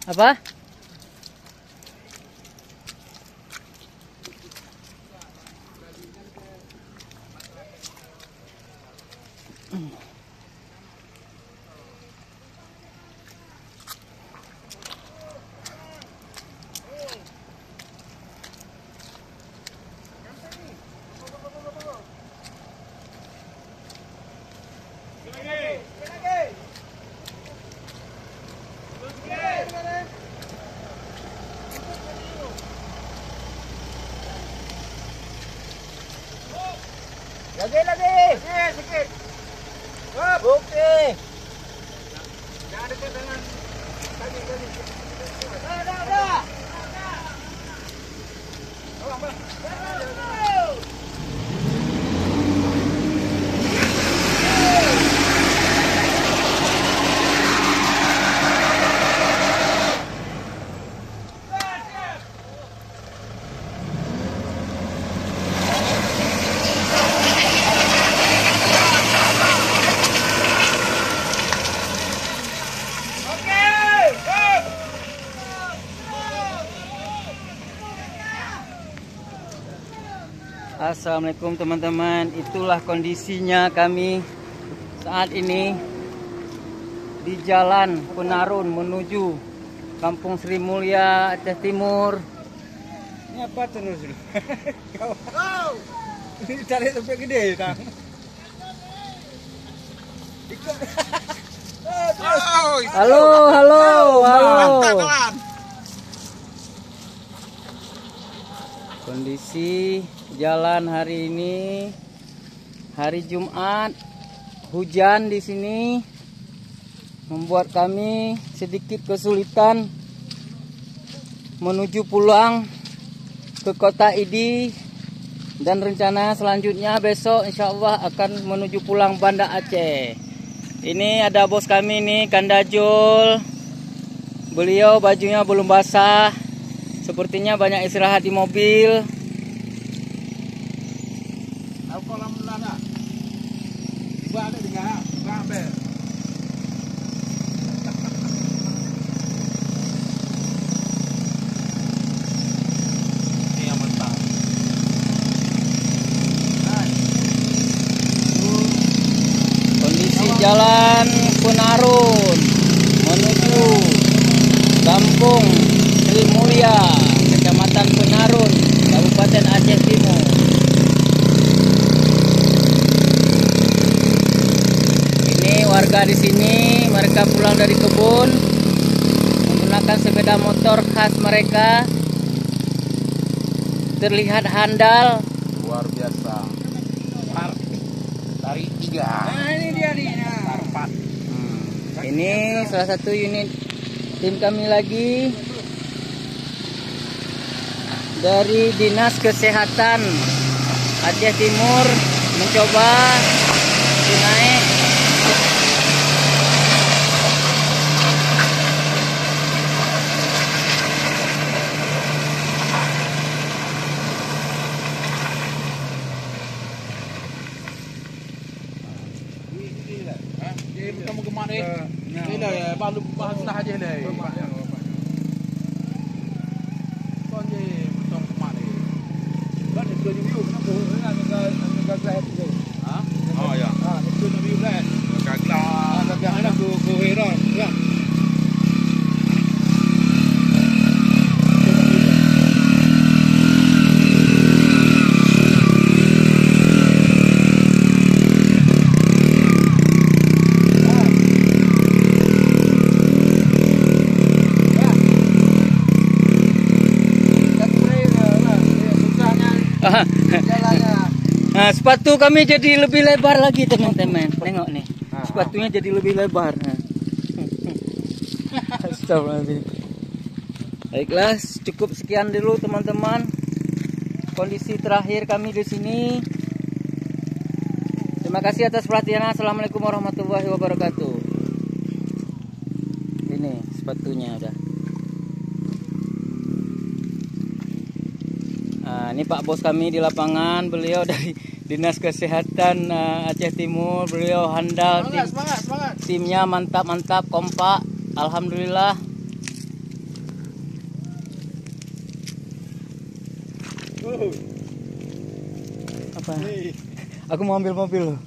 Apa? Lagi. Sikit. Oke. Jangan dekat dengan kaki. Dah. Assalamualaikum teman-teman, itulah kondisinya kami saat ini di Jalan Penarun menuju Kampung Sri Mulya, Aceh Timur. Ini apa terus? Kau. Ini cari sampai gede, Tang. Ikut. Halo. Kondisi jalan hari ini hari Jumat, hujan di sini membuat kami sedikit kesulitan menuju pulang ke kota Idi, dan rencana selanjutnya besok insya Allah akan menuju pulang Banda Aceh. Ini ada bos kami nih, Kandajul. Beliau bajunya belum basah, sepertinya banyak istirahat di mobil. Kondisi jalan Penarun menuju Kampung Sri Mulya, Kecamatan Penarun, Kabupaten Aceh Timur. Ini warga di sini, mereka pulang dari kebun menggunakan sepeda motor khas mereka. Terlihat handal, Luar biasa. Tarik 3. Nah, ini dia nih. Tarik 4. Ini salah satu unit tim kami lagi dari Dinas Kesehatan Aceh Timur mencoba naik kamu kemana ni? Ni lah, baru bahas lah aja ni. Kau ni betul kemana ni? Kan itu ni view, kenapa? Nak kelas tu. Ha? Oh ya. Itu ni view lah. Kelas. Nak anak ku heran, kan? Nah, sepatu kami jadi lebih lebar lagi teman-teman. Tengok nih, sepatunya jadi lebih lebar. Astagfirullahaladzim. Baiklah, cukup sekian dulu teman-teman. Kondisi terakhir kami di sini. Terima kasih atas perhatiannya. Assalamualaikum warahmatullahi wabarakatuh. Ini sepatunya udah. Nah, ini Pak Bos kami di lapangan, beliau dari Dinas Kesehatan Aceh Timur, beliau handal, Semangat. timnya mantap, kompak, alhamdulillah. Apa? Aku mau ambil mobil loh.